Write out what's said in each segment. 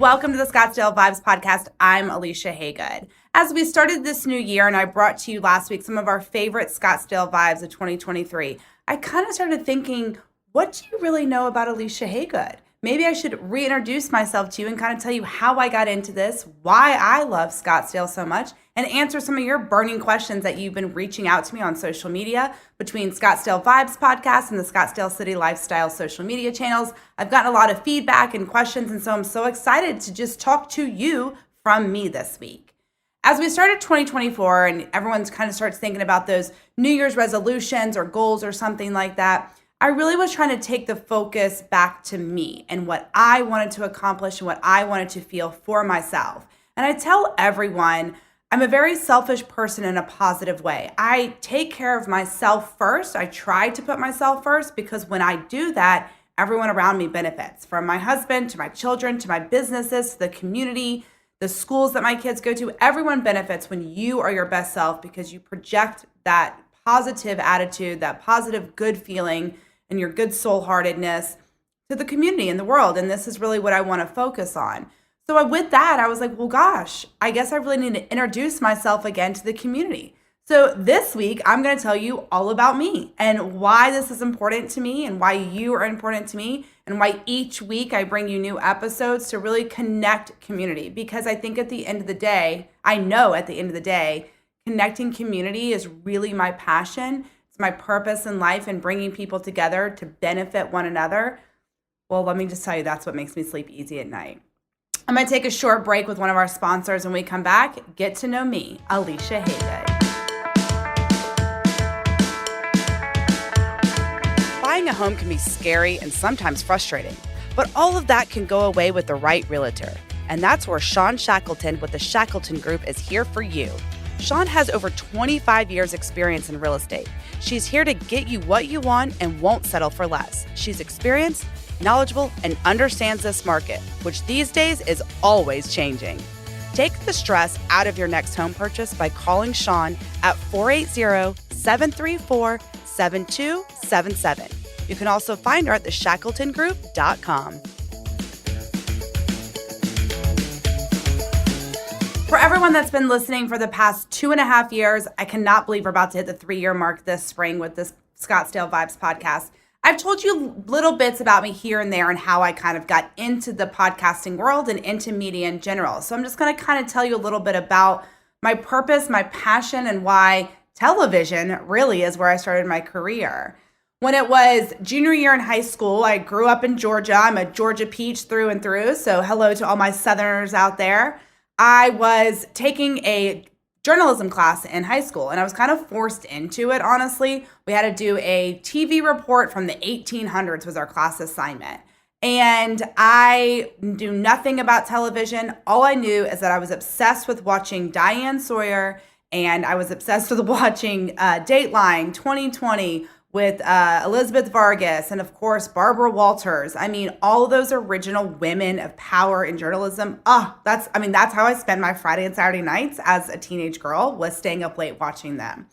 Welcome to the Scottsdale Vibes podcast. I'm Alicia Haygood. As we started this new year, and I brought to you last week some of our favorite Scottsdale vibes of 2023, I kind of started thinking, what do you really know about Alicia Haygood? Maybe I should reintroduce myself to you and kind of tell you how I got into this, why I love Scottsdale so much, and answer some of your burning questions that you've been reaching out to me on social media between Scottsdale Vibes podcast and the Scottsdale City Lifestyle social media channels. I've gotten a lot of feedback and questions, and so I'm so excited to just talk to you from me this week. As we started 2024 and everyone's kind of starts thinking about those New Year's resolutions or goals or something like that, I really was trying to take the focus back to me and what I wanted to accomplish and what I wanted to feel for myself. And I tell everyone, I'm a very selfish person in a positive way. I take care of myself first. I try to put myself first because when I do that, everyone around me benefits, from my husband to my children to my businesses to the community, the schools that my kids go to. Everyone benefits when you are your best self because you project that positive attitude, that positive good feeling, and your good soul-heartedness to the community and the world. And this is really what I want to focus on. So with that, I was like, well, gosh, I guess I really need to introduce myself again to the community. So this week, I'm going to tell you all about me and why this is important to me and why you are important to me and why each week I bring you new episodes to really connect community. Because I think at the end of the day, I know at the end of the day, connecting community is really my passion. It's my purpose in life, and bringing people together to benefit one another. Well, let me just tell you, that's what makes me sleep easy at night. I'm going to take a short break with one of our sponsors. When we come back, get to know me, Alicia Haygood. Buying a home can be scary and sometimes frustrating, but all of that can go away with the right realtor. And that's where Sean Shackleton with the Shackleton Group is here for you. Sean has over 25 years experience in real estate. She's here to get you what you want and won't settle for less. She's experienced, knowledgeable, and understands this market, which these days is always changing. Take the stress out of your next home purchase by calling Sean at 480-734-7277. You can also find her at theshackletongroup.com. For everyone that's been listening for the past 2.5 years, I cannot believe we're about to hit the 3-year mark this spring with this Scottsdale Vibes podcast. I've told you little bits about me here and there and how I kind of got into the podcasting world and into media in general. So I'm just going to kind of tell you a little bit about my purpose, my passion, and why television really is where I started my career. When it was junior year in high school, I grew up in Georgia. I'm a Georgia peach through and through. So hello to all my Southerners out there. I was taking a journalism class in high school, and I was kind of forced into it, honestly. We had to do a TV report from the 1800s was our class assignment. And I knew nothing about television. All I knew is that I was obsessed with watching Diane Sawyer, and I was obsessed with watching Dateline 2020 with Elizabeth Vargas and, of course, Barbara Walters. I mean, all of those original women of power in journalism. That's how I spent my Friday and Saturday nights as a teenage girl, was staying up late watching them.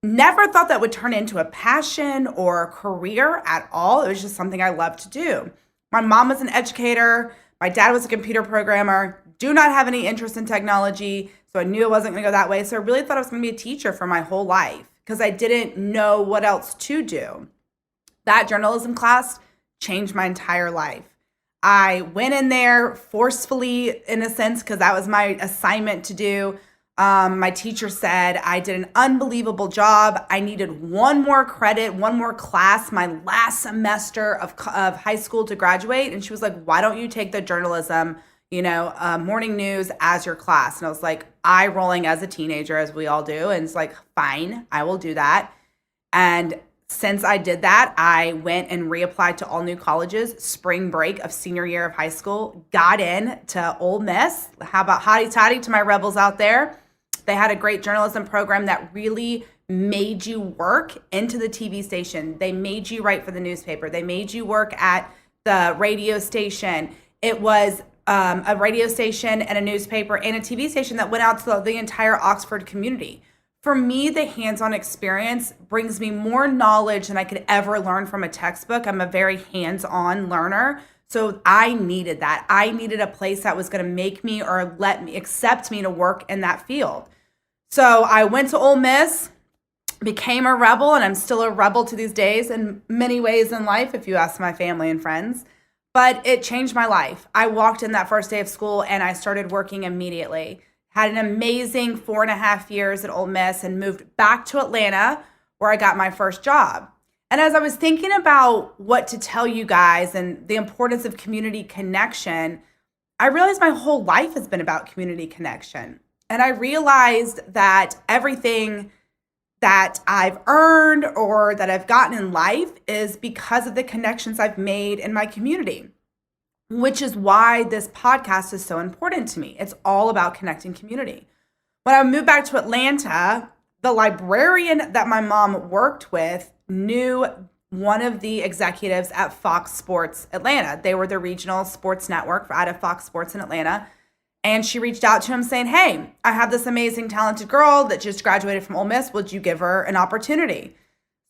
Never thought that would turn into a passion or a career at all. It was just something I loved to do. My mom was an educator. My dad was a computer programmer. Do not have any interest in technology, so I knew it wasn't going to go that way. So I really thought I was going to be a teacher for my whole life, because I didn't know what else to do. That journalism class changed my entire life. I went in there forcefully, in a sense, because that was my assignment to do. My teacher said I did an unbelievable job. I needed one more credit, one more class, my last semester of high school to graduate. And she was like, why don't you take the journalism, morning news as your class? And I was like, eye rolling as a teenager, as we all do. And it's like, fine, I will do that. And since I did that, I went and reapplied to all new colleges, spring break of senior year of high school, got in to Ole Miss. How about hotty toddy to my rebels out there? They had a great journalism program that really made you work into the TV station. They made you write for the newspaper. They made you work at the radio station. It was a radio station and a newspaper and a TV station that went out to the entire Oxford community. For me, the hands-on experience brings me more knowledge than I could ever learn from a textbook. I'm a very hands-on learner. So I needed that. I needed a place that was going to make me or let me accept me to work in that field. So I went to Ole Miss, became a rebel, and I'm still a rebel to these days in many ways in life, if you ask my family and friends. But it changed my life. I walked in that first day of school and I started working immediately. Had an amazing 4.5 years at Ole Miss and moved back to Atlanta where I got my first job. And as I was thinking about what to tell you guys and the importance of community connection, I realized my whole life has been about community connection. And I realized that everything that I've earned or that I've gotten in life is because of the connections I've made in my community, which is why this podcast is so important to me. It's all about connecting community. When I moved back to Atlanta, the librarian that my mom worked with knew one of the executives at Fox Sports Atlanta. They were the regional sports network out of Fox Sports in Atlanta. And she reached out to him saying, hey, I have this amazing, talented girl that just graduated from Ole Miss. Would you give her an opportunity?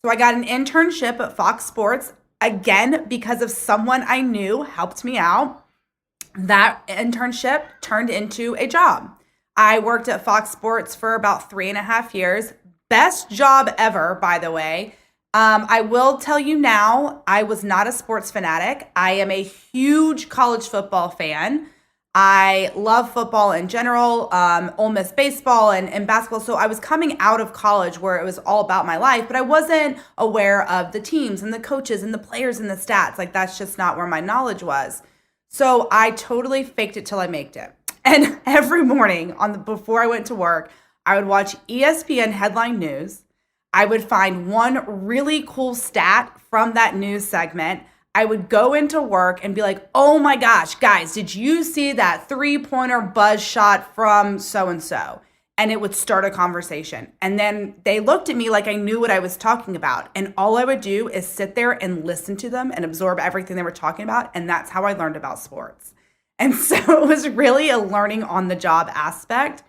So I got an internship at Fox Sports, again, because of someone I knew helped me out. That internship turned into a job. I worked at Fox Sports for about 3.5 years. Best job ever, by the way. I will tell you now, I was not a sports fanatic. I am a huge college football fan. I love football in general, Ole Miss baseball and basketball. So I was coming out of college where it was all about my life, but I wasn't aware of the teams and the coaches and the players and the stats. Like that's just not where my knowledge was. So I totally faked it till I made it. And every morning before I went to work, I would watch ESPN headline news. I would find one really cool stat from that news segment. I would go into work and be like, oh my gosh, guys, did you see that 3-pointer buzz shot from so-and-so? And it would start a conversation. And then they looked at me like I knew what I was talking about. And all I would do is sit there and listen to them and absorb everything they were talking about. And that's how I learned about sports. And so it was really a learning on the job aspect.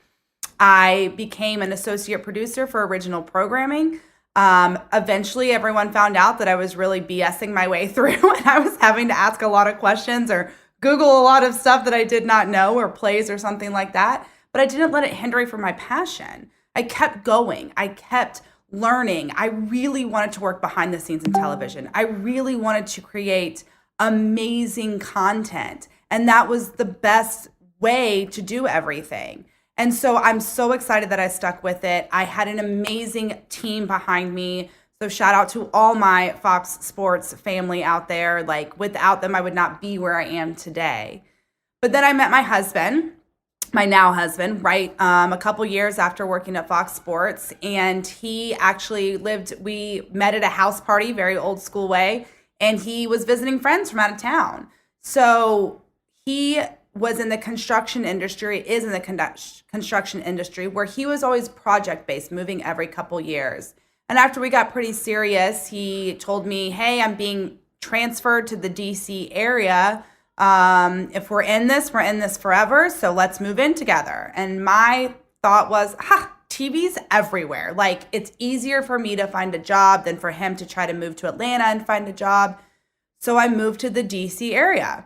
I became an associate producer for original programming. Eventually, everyone found out that I was really BSing my way through and I was having to ask a lot of questions or Google a lot of stuff that I did not know or plays or something like that. But I didn't let it hinder me from my passion. I kept going. I kept learning. I really wanted to work behind the scenes in television. I really wanted to create amazing content. And that was the best way to do everything. And so I'm so excited that I stuck with it. I had an amazing team behind me. So shout out to all my Fox Sports family out there. Like without them, I would not be where I am today. But then I met my husband, my now husband, right? A couple years after working at Fox Sports. And he actually we met at a house party, very old school way. And he was visiting friends from out of town. So he was in the construction industry, is in the construction industry, where he was always project-based, moving every couple years. And after we got pretty serious, he told me, hey, I'm being transferred to the DC area. If we're in this forever, so let's move in together. And my thought was, TV's everywhere. Like, it's easier for me to find a job than for him to try to move to Atlanta and find a job. So I moved to the DC area.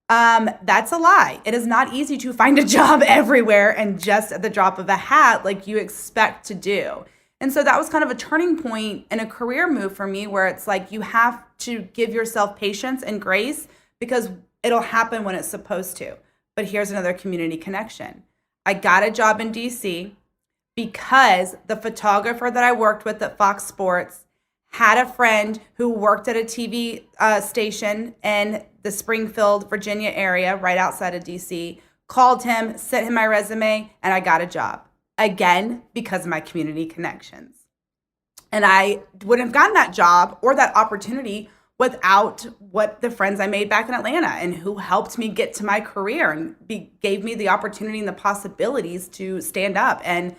That's a lie. It is not easy to find a job everywhere and just at the drop of a hat like you expect to do. And so that was kind of a turning point in a career move for me where it's like you have to give yourself patience and grace because it'll happen when it's supposed to. But here's another community connection. I got a job in DC because the photographer that I worked with at Fox Sports had a friend who worked at a TV station in the Springfield, Virginia area, right outside of DC, called him, sent him my resume, and I got a job. Again, because of my community connections. And I wouldn't have gotten that job or that opportunity without what the friends I made back in Atlanta and who helped me get to my career and gave me the opportunity and the possibilities to stand up and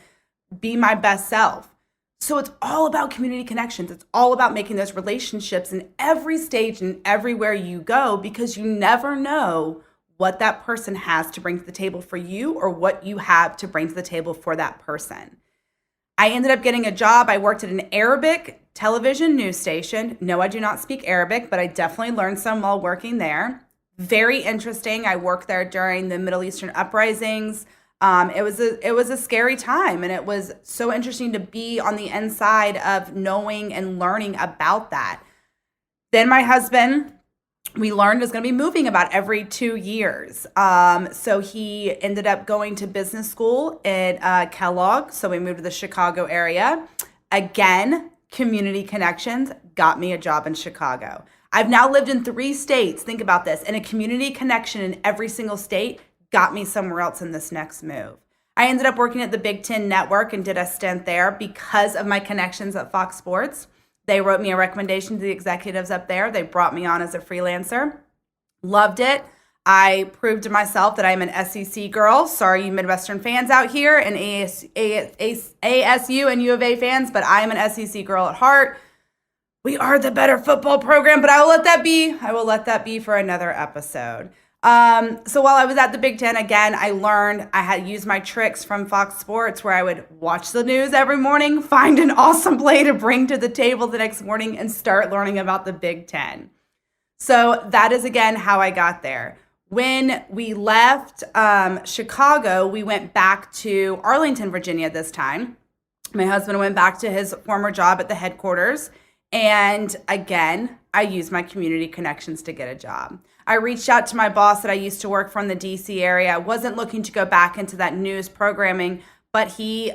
be my best self. So it's all about community connections. It's all about making those relationships in every stage and everywhere you go because you never know what that person has to bring to the table for you or what you have to bring to the table for that person. I ended up getting a job. I worked at an Arabic television news station. No, I do not speak Arabic, but I definitely learned some while working there. Very interesting. I worked there during the Middle Eastern uprisings. It was a scary time, and it was so interesting to be on the inside of knowing and learning about that. Then my husband, we learned, was going to be moving about every 2 years. So he ended up going to business school at Kellogg. So we moved to the Chicago area. Again, community connections got me a job in Chicago. I've now lived in 3 states. Think about this. And a community connection in every single state got me somewhere else in this next move. I ended up working at the Big Ten Network and did a stint there because of my connections at Fox Sports. They wrote me a recommendation to the executives up there. They brought me on as a freelancer. Loved it. I proved to myself that I'm an SEC girl. Sorry, you Midwestern fans out here, and ASU and U of A fans, but I am an SEC girl at heart. We are the better football program, but I will let that be. I will let that be for another episode. So while I was at the Big Ten, again, I learned I had used my tricks from Fox Sports, where I would watch the news every morning, find an awesome play to bring to the table the next morning, and start learning about the Big Ten. So that is, again, how I got there. When we left Chicago, we went back to Arlington, Virginia this time. My husband went back to his former job at the headquarters. And again, I used my community connections to get a job. I reached out to my boss that I used to work from the DC area. I wasn't looking to go back into that news programming, but he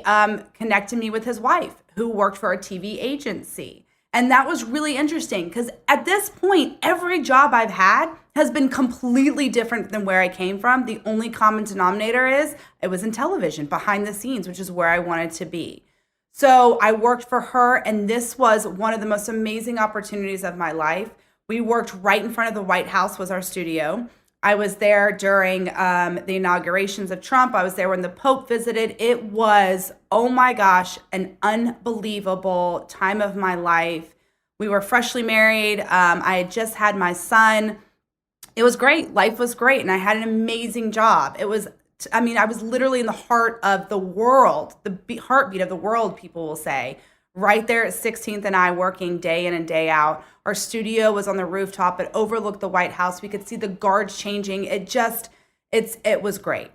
connected me with his wife, who worked for a TV agency. And that was really interesting because at this point, every job I've had has been completely different than where I came from. The only common denominator is it was in television, behind the scenes, which is where I wanted to be. So I worked for her, and this was one of the most amazing opportunities of my life. We worked right in front of the White House, was our studio. I was there during the inaugurations of Trump. I was there when the Pope visited. It was, oh my gosh, an unbelievable time of my life. We were freshly married. I had just had my son. It was great. Life was great, and I had an amazing job. I was literally in the heart of the world, the heartbeat of the world, people will say, right there at 16th and I, working day in and day out. Our studio was on the rooftop. It overlooked the White House. We could see the guards changing. It was great.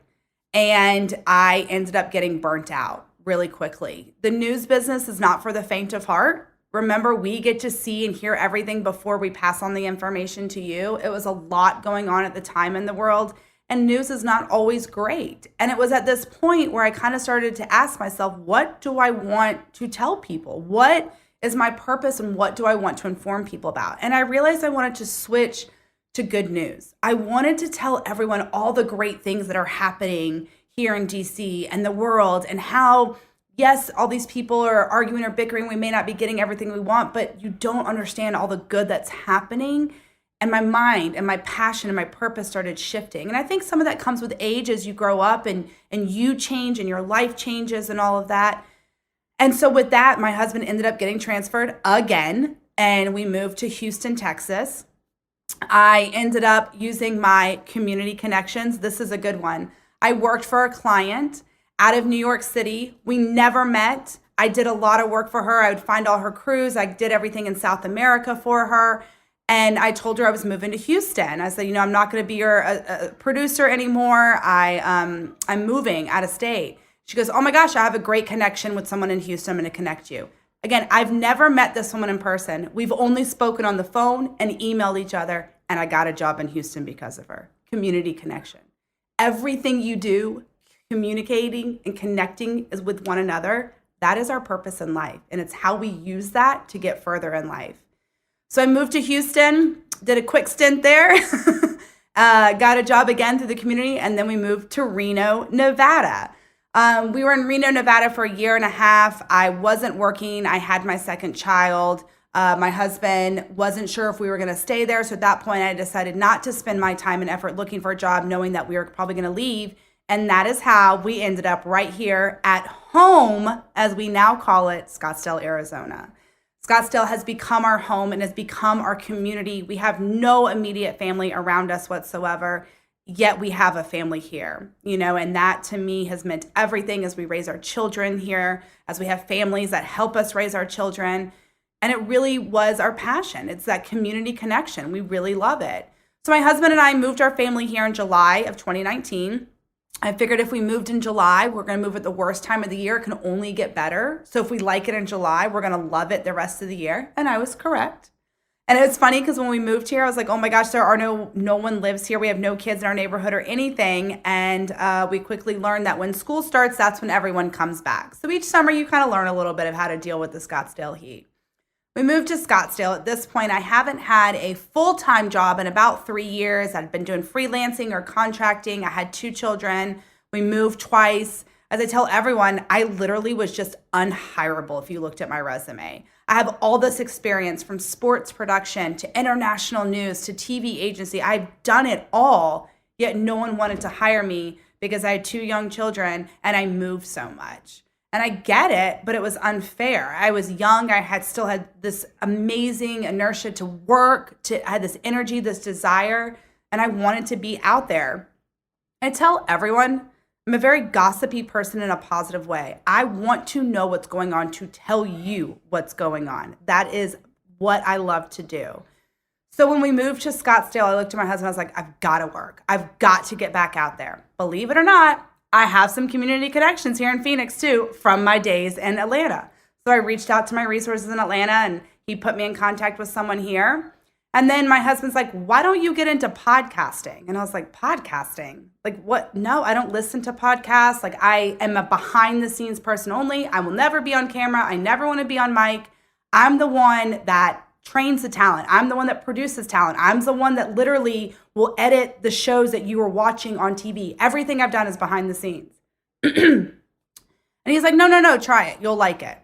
And I ended up getting burnt out really quickly. The news business is not for the faint of heart. Remember, we get to see and hear everything before we pass on the information to you. It was a lot going on at the time in the world. And news is not always great. And it was at this point where I kind of started to ask myself, what do I want to tell people? What is my purpose, and what do I want to inform people about? And I realized I wanted to switch to good news. I wanted to tell everyone all the great things that are happening here in DC and the world, and how, yes, all these people are arguing or bickering. We may not be getting everything we want, but you don't understand all the good that's happening. And my mind and my passion and my purpose started shifting. And I think some of that comes with age as you grow up and you change and your life changes and all of that. And so with that, my husband ended up getting transferred again, and we moved to Houston, Texas. I ended up using my community connections. This is a good one. I worked for a client out of New York City. We never met. I did a lot of work for her. I would find all her crews. I did everything in South America for her. And I told her I was moving to Houston. I said, I'm not going to be your producer anymore. I'm moving out of state. She goes, oh my gosh, I have a great connection with someone in Houston. I'm going to connect you. Again, I've never met this woman in person. We've only spoken on the phone and emailed each other. And I got a job in Houston because of her. Community connection. Everything you do, communicating and connecting is with one another. That is our purpose in life. And it's how we use that to get further in life. So I moved to Houston, did a quick stint there, got a job again through the community, and then we moved to Reno, Nevada. We were in Reno, Nevada for a year and a half. I wasn't working. I had my second child. My husband wasn't sure if we were going to stay there. So at that point, I decided not to spend my time and effort looking for a job, knowing that we were probably going to leave. And that is how we ended up right here at home, as we now call it, Scottsdale, Arizona. Scottsdale has become our home and has become our community. We have no immediate family around us whatsoever, yet we have a family here, and that to me has meant everything as we raise our children here, as we have families that help us raise our children. And it really was our passion. It's that community connection. We really love it. So my husband and I moved our family here in July of 2019. I figured if we moved in July, we're going to move at the worst time of the year. It can only get better. So if we like it in July, we're going to love it the rest of the year. And I was correct. And it's funny because when we moved here, I was like, oh my gosh, no one lives here. We have no kids in our neighborhood or anything. And we quickly learned that when school starts, that's when everyone comes back. So each summer you kind of learn a little bit of how to deal with the Scottsdale heat. We moved to Scottsdale. At this point, I haven't had a full-time job in about 3 years. I'd been doing freelancing or contracting. I had 2 children. We moved twice. As I tell everyone, I literally was just unhireable if you looked at my resume. I have all this experience from sports production to international news to TV agency. I've done it all, yet no one wanted to hire me because I had 2 young children and I moved so much. And I get it, but it was unfair. I was young. I still had this amazing inertia to work, I had this energy, this desire, and I wanted to be out there. I tell everyone, I'm a very gossipy person in a positive way. I want to know what's going on to tell you what's going on. That is what I love to do. So when we moved to Scottsdale, I looked at my husband. I was like, I've got to work. I've got to get back out there. Believe it or not, I have some community connections here in Phoenix too from my days in Atlanta. So I reached out to my resources in Atlanta and he put me in contact with someone here. And then my husband's like, why don't you get into podcasting? And I was like, podcasting? Like what? No, I don't listen to podcasts. Like I am a behind the scenes person only. I will never be on camera. I never want to be on mic. I'm the one that trains the talent. I'm the one that produces talent. I'm the one that literally will edit the shows that you are watching on TV. Everything I've done is behind the scenes. And he's like, no, try it. You'll like it.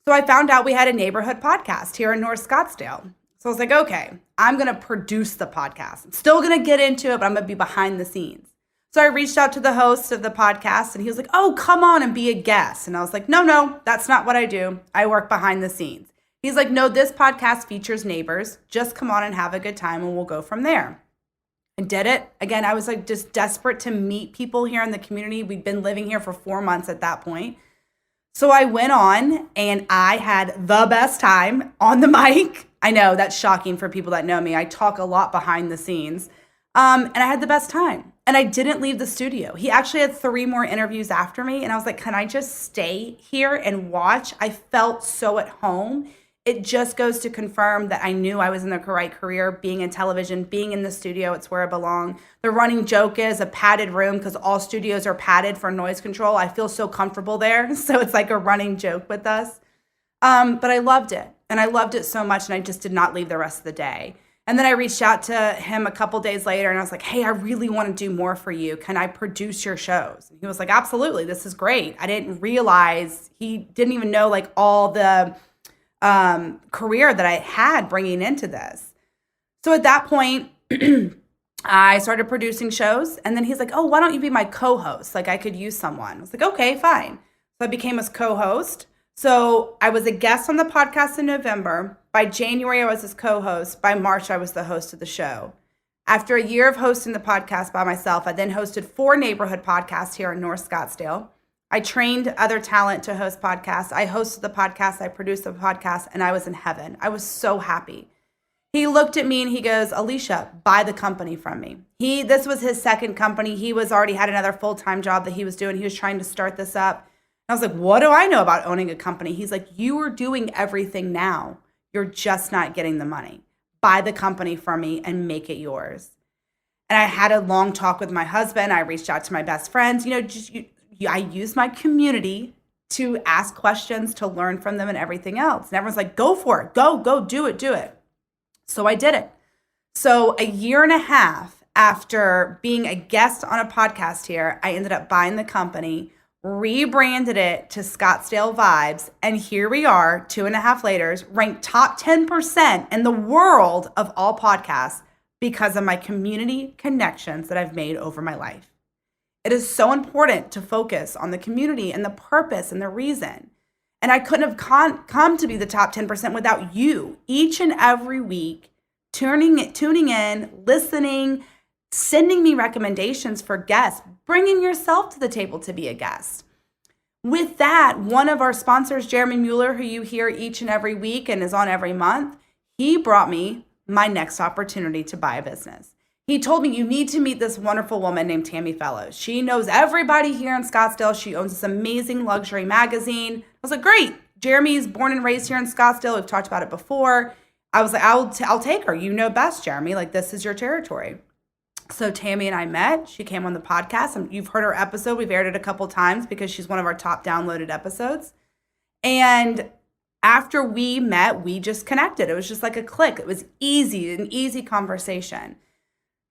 So I found out we had a neighborhood podcast here in North Scottsdale. So I was like, okay, I'm going to produce the podcast. I'm still going to get into it, but I'm going to be behind the scenes. So I reached out to the host of the podcast and he was like, oh, come on and be a guest. And I was like, no, that's not what I do. I work behind the scenes. He's like, no, this podcast features neighbors. Just come on and have a good time and we'll go from there. I did it. Again, I was like just desperate to meet people here in the community. We'd been living here for 4 months at that point. So I went on and I had the best time on the mic. I know that's shocking for people that know me. I talk a lot behind the scenes. And I had the best time. And I didn't leave the studio. He actually had 3 more interviews after me. And I was like, can I just stay here and watch? I felt so at home. It just goes to confirm that I knew I was in the right career, being in television, being in the studio. It's where I belong. The running joke is a padded room because all studios are padded for noise control. I feel so comfortable there. So it's like a running joke with us. But I loved it. And I loved it so much. And I just did not leave the rest of the day. And then I reached out to him a couple days later and I was like, hey, I really want to do more for you. Can I produce your shows? And he was like, absolutely. This is great. I didn't realize he didn't even know like all the career that I had bringing into this. So at that point, I started producing shows and then he's like, oh, why don't you be my co-host? Like I could use someone. I was like, okay, fine. So I became his co-host. So I was a guest on the podcast in November. By January, I was his co-host. By March, I was the host of the show. After a year of hosting the podcast by myself, I then hosted 4 neighborhood podcasts here in North Scottsdale. I trained other talent to host podcasts. I hosted the podcast. I produced the podcast, and I was in heaven. I was so happy. He looked at me and he goes, Alicia, buy the company from me. This was his second company. He was already had another full-time job that he was doing. He was trying to start this up. I was like, what do I know about owning a company? He's like, you are doing everything now. You're just not getting the money. Buy the company from me and make it yours. And I had a long talk with my husband. I reached out to my best friends. I use my community to ask questions, to learn from them and everything else. And everyone's like, go for it. Go, do it. So I did it. So a year and a half after being a guest on a podcast here, I ended up buying the company, rebranded it to Scottsdale Vibes, and here we are 2.5 later, ranked top 10% in the world of all podcasts because of my community connections that I've made over my life. It is so important to focus on the community and the purpose and the reason. And I couldn't have come to be the top 10% without you each and every week, tuning in, listening, sending me recommendations for guests, bringing yourself to the table to be a guest. With that, one of our sponsors, Jeremy Mueller, who you hear each and every week and is on every month, he brought me my next opportunity to buy a business. He told me, you need to meet this wonderful woman named Tammy Fellows. She knows everybody here in Scottsdale. She owns this amazing luxury magazine. I was like, great. Jeremy's born and raised here in Scottsdale. We've talked about it before. I was like, I'll take her. You know best, Jeremy. Like, this is your territory. So Tammy and I met. She came on the podcast. And you've heard her episode. We've aired it a couple times because she's one of our top downloaded episodes. And after we met, we just connected. It was just like a click. It was easy, an easy conversation.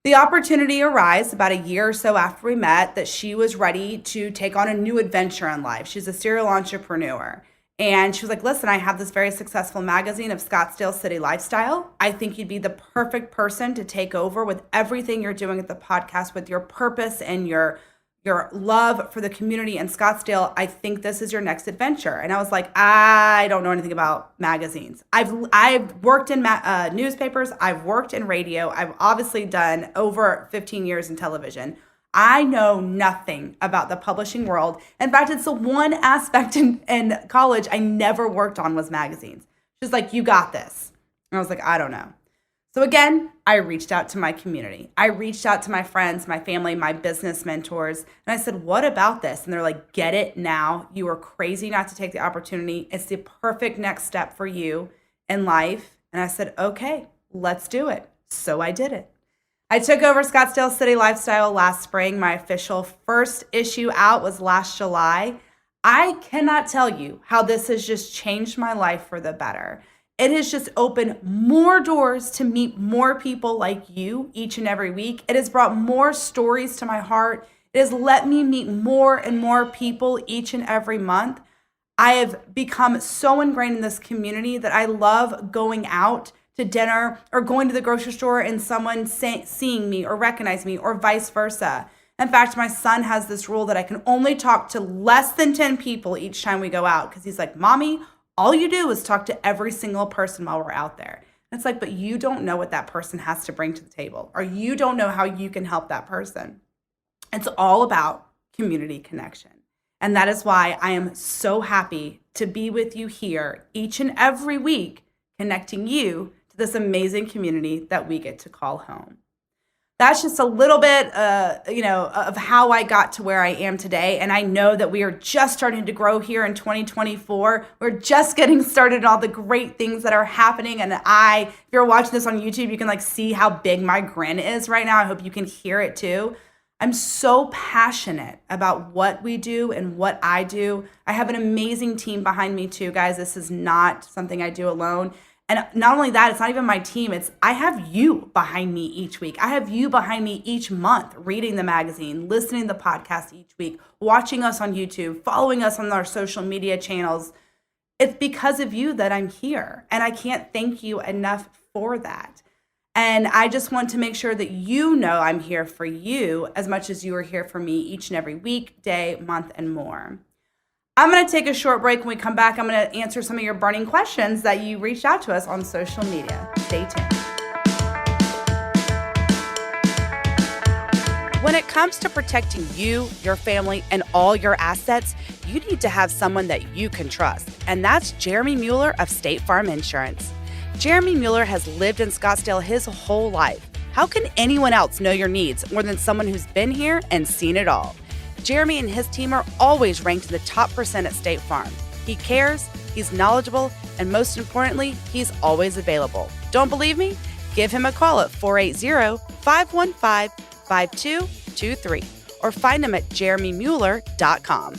The opportunity arose about a year or so after we met that she was ready to take on a new adventure in life. She's a serial entrepreneur. And she was like, listen, I have this very successful magazine of Scottsdale City Lifestyle. I think you'd be the perfect person to take over with everything you're doing at the podcast, with your purpose and your love for the community in Scottsdale. I think this is your next adventure. And I was like, I don't know anything about magazines. I've worked in newspapers. I've worked in radio. I've obviously done over 15 years in television. I know nothing about the publishing world. In fact, it's the one aspect in college I never worked on was magazines. She's like, you got this. And I was like, I don't know. So again, I reached out to my community. I reached out to my friends, my family, my business mentors, and I said, what about this? And they're like, get it now. You are crazy not to take the opportunity. It's the perfect next step for you in life. And I said, okay, let's do it. So I did it. I took over Scottsdale City Lifestyle last spring. My official first issue out was last July. I cannot tell you how this has just changed my life for the better. It has just opened more doors to meet more people like you each and every week. It has brought more stories to my heart. It has let me meet more and more people each and every month. I have become so ingrained in this community that I love going out to dinner or going to the grocery store and someone seeing me or recognize me or vice versa. In fact, my son has this rule that I can only talk to less than 10 people each time we go out because he's like, Mommy, all you do is talk to every single person while we're out there. And it's like, but you don't know what that person has to bring to the table, or you don't know how you can help that person. It's all about community connection. And that is why I am so happy to be with you here each and every week, connecting you to this amazing community that we get to call home. That's just a little bit, of how I got to where I am today. And I know that we are just starting to grow here in 2024. We're just getting started on all the great things that are happening. And if you're watching this on YouTube, you can see how big my grin is right now. I hope you can hear it too. I'm so passionate about what we do and what I do. I have an amazing team behind me too, guys. This is not something I do alone. And not only that, it's not even my team. I have you behind me each week. I have you behind me each month, reading the magazine, listening to the podcast each week, watching us on YouTube, following us on our social media channels. It's because of you that I'm here. And I can't thank you enough for that. And I just want to make sure that you know I'm here for you as much as you are here for me each and every week, day, month, and more. I'm going to take a short break. When we come back, I'm going to answer some of your burning questions that you reached out to us on social media. Stay tuned. When it comes to protecting you, your family, and all your assets, you need to have someone that you can trust. And that's Jeremy Mueller of State Farm Insurance. Jeremy Mueller has lived in Scottsdale his whole life. How can anyone else know your needs more than someone who's been here and seen it all? Jeremy and his team are always ranked in the top % at State Farm. He cares, he's knowledgeable, and most importantly, he's always available. Don't believe me? Give him a call at 480-515-5223 or find him at jeremymueller.com.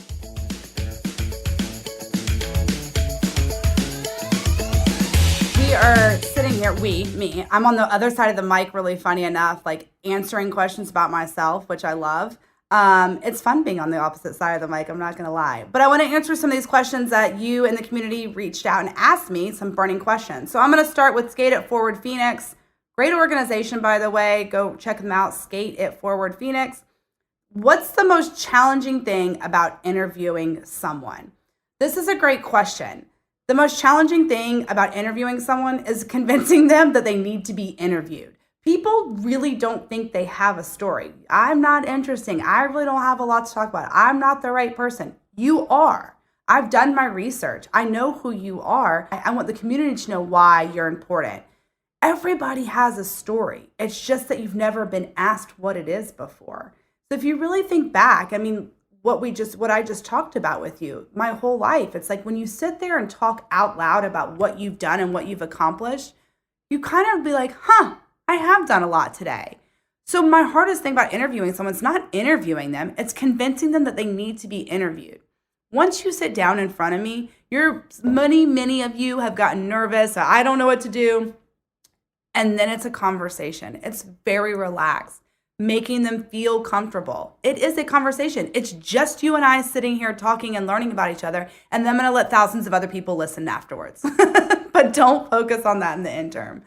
We are sitting here, me. I'm on the other side of the mic, really funny enough, answering questions about myself, which I love. It's fun being on the opposite side of the mic, I'm not going to lie. But I want to answer some of these questions that you in the community reached out and asked me, some burning questions. So I'm going to start with Skate It Forward Phoenix. Great organization, by the way. Go check them out, Skate It Forward Phoenix. What's the most challenging thing about interviewing someone? This is a great question. The most challenging thing about interviewing someone is convincing them that they need to be interviewed. People really don't think they have a story. I'm not interesting. I really don't have a lot to talk about. I'm not the right person. You are. I've done my research. I know who you are. I want the community to know why you're important. Everybody has a story. It's just that you've never been asked what it is before. So if you really think back, I mean, what I just talked about with you, my whole life, it's like when you sit there and talk out loud about what you've done and what you've accomplished, you kind of be like, huh, I have done a lot today. So my hardest thing about interviewing someone is not interviewing them, it's convincing them that they need to be interviewed. Once you sit down in front of me, many of you have gotten nervous. I don't know what to do. And then it's a conversation. It's very relaxed, making them feel comfortable. It is a conversation. It's just you and I sitting here talking and learning about each other. And then I'm going to let thousands of other people listen afterwards. But don't focus on that in the interim.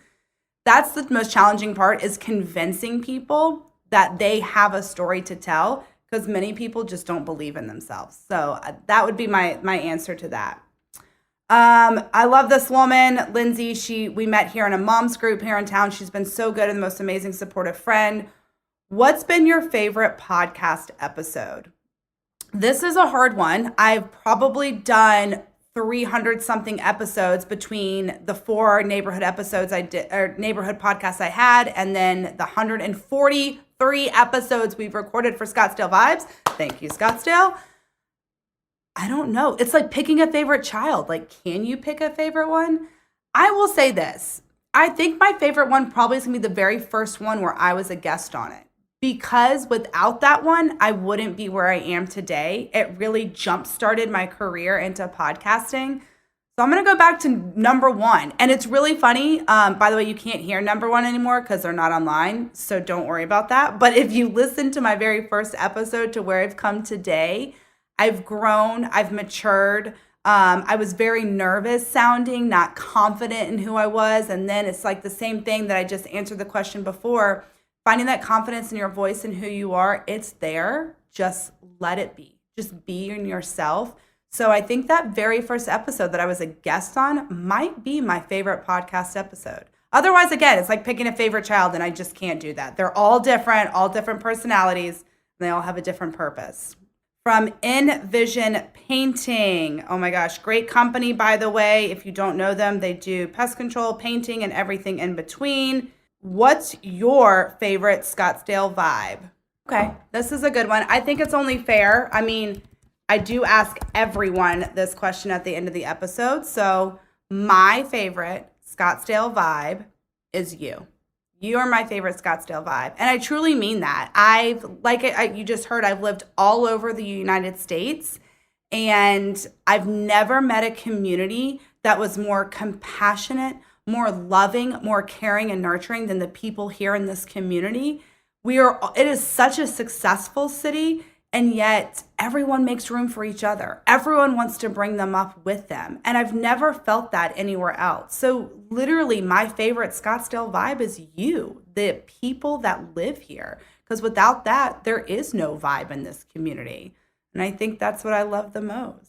That's the most challenging part, is convincing people that they have a story to tell, because many people just don't believe in themselves. So that would be my answer to that. I love this woman, Lindsay. We met here in a mom's group here in town. She's been so good and the most amazing supportive friend. What's been your favorite podcast episode? This is a hard one. I've probably done 300 something episodes between the 4 neighborhood episodes I did, or neighborhood podcasts I had, and then the 143 episodes we've recorded for Scottsdale Vibes. Thank you, Scottsdale. I don't know. It's like picking a favorite child. Like, can you pick a favorite one? I will say this. I think my favorite one probably is going to be the very first one where I was a guest on it. Because without that one, I wouldn't be where I am today. It really jump-started my career into podcasting. So I'm going to go back to number 1. And it's really funny. By the way, you can't hear number 1 anymore because they're not online. So don't worry about that. But if you listen to my very first episode to where I've come today, I've grown, I've matured. I was very nervous sounding, not confident in who I was. And then it's like the same thing that I just answered the question before. Finding that confidence in your voice and who you are, it's there. Just let it be. Just be in yourself. So I think that very first episode that I was a guest on might be my favorite podcast episode. Otherwise, again, it's like picking a favorite child, and I just can't do that. They're all different personalities, and they all have a different purpose. From Envision Painting. Oh my gosh, great company, by the way. If you don't know them, they do pest control, painting, and everything in between. What's your favorite Scottsdale vibe? Okay, this is a good one. I think it's only fair. I mean, I do ask everyone this question at the end of the episode. So my favorite Scottsdale vibe is you. You are my favorite Scottsdale vibe. And I truly mean that. You just heard, I've lived all over the United States, and I've never met a community that was more compassionate, more loving, more caring and nurturing than the people here in this community. It is such a successful city, and yet everyone makes room for each other. Everyone wants to bring them up with them. And I've never felt that anywhere else. So literally my favorite Scottsdale vibe is you, the people that live here. Because without that, there is no vibe in this community. And I think that's what I love the most.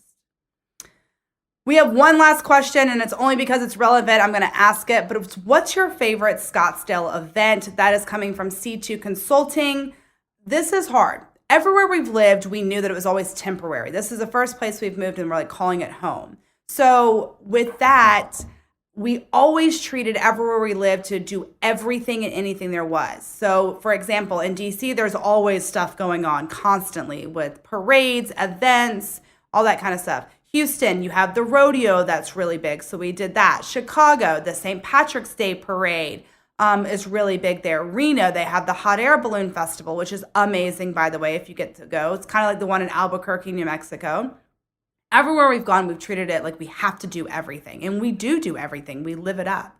We have one last question, and it's only because it's relevant. I'm going to ask it, but it's, what's your favorite Scottsdale event? That is coming from C2 Consulting. This is hard. Everywhere we've lived, we knew that it was always temporary. This is the first place we've moved, and we're like calling it home. So with that, we always treated everywhere we lived to do everything and anything there was. So for example, in DC, there's always stuff going on constantly with parades, events, all that kind of stuff. Houston, you have the rodeo that's really big, so we did that. Chicago, the St. Patrick's Day parade is really big there. Reno, they have the Hot Air Balloon Festival, which is amazing, by the way, if you get to go. It's kind of like the one in Albuquerque, New Mexico. Everywhere we've gone, we've treated it like we have to do everything, and we do everything. We live it up.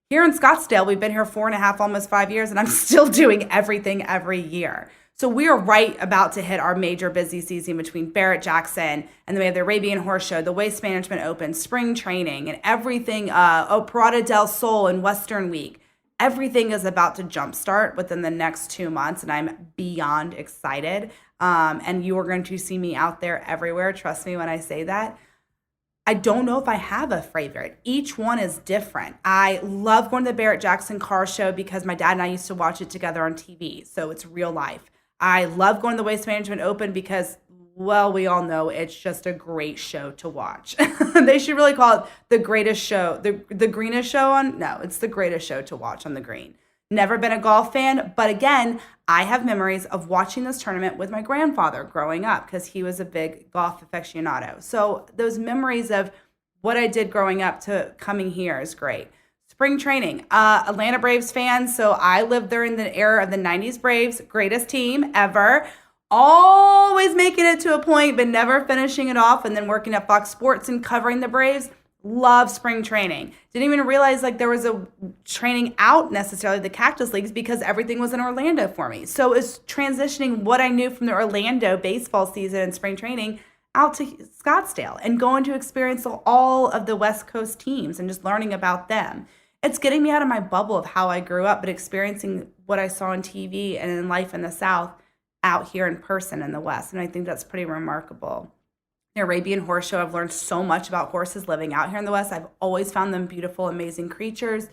Here in Scottsdale, we've been here 4.5, almost 5 years, and I'm still doing everything every year. So we are right about to hit our major busy season between Barrett-Jackson, and then we have the Arabian Horse Show, the Waste Management Open, spring training, and everything, Parada del Sol and Western Week. Everything is about to jumpstart within the next 2 months, and I'm beyond excited. And you are going to see me out there everywhere. Trust me when I say that. I don't know if I have a favorite. Each one is different. I love going to the Barrett-Jackson car show because my dad and I used to watch it together on TV, so it's real life. I love going to the Waste Management Open because well, we all know it's just a great show to watch. They should really call it the greatest show, the greenest show on, no, it's the greatest show to watch on the green. Never been a golf fan, but again, I have memories of watching this tournament with my grandfather growing up because he was a big golf aficionado. So those memories of what I did growing up to coming here is great. Spring training, Atlanta Braves fan. So I lived during the era of the 90s Braves, greatest team ever. Always making it to a point, but never finishing it off, and then working at Fox Sports and covering the Braves. Love spring training. Didn't even realize like there was a training out necessarily the Cactus Leagues because everything was in Orlando for me. So it's transitioning what I knew from the Orlando baseball season and spring training out to Scottsdale and going to experience all of the West Coast teams and just learning about them. It's getting me out of my bubble of how I grew up, but experiencing what I saw on TV and in life in the South out here in person in the West. And I think that's pretty remarkable. The Arabian Horse Show, I've learned so much about horses living out here in the West. I've always found them beautiful, amazing creatures,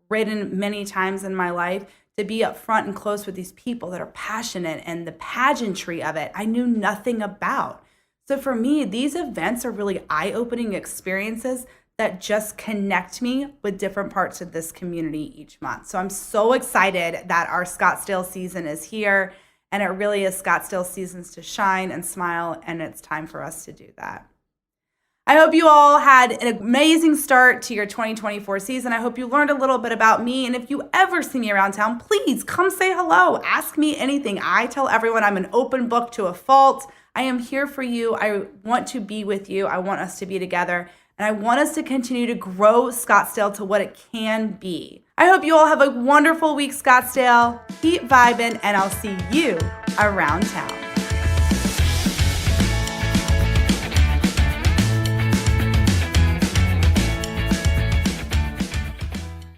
ridden many times in my life. To be up front and close with these people that are passionate and the pageantry of it, I knew nothing about. So for me, these events are really eye-opening experiences that just connect me with different parts of this community each month. So I'm so excited that our Scottsdale season is here. And it really is Scottsdale seasons to shine and smile, and it's time for us to do that. I hope you all had an amazing start to your 2024 season. I hope you learned a little bit about me, and if you ever see me around town, please come say hello. Ask me anything. I tell everyone I'm an open book to a fault. I am here for you. I want to be with you. I want us to be together, and I want us to continue to grow Scottsdale to what it can be. I hope you all have a wonderful week, Scottsdale. Keep vibing, and I'll see you around town.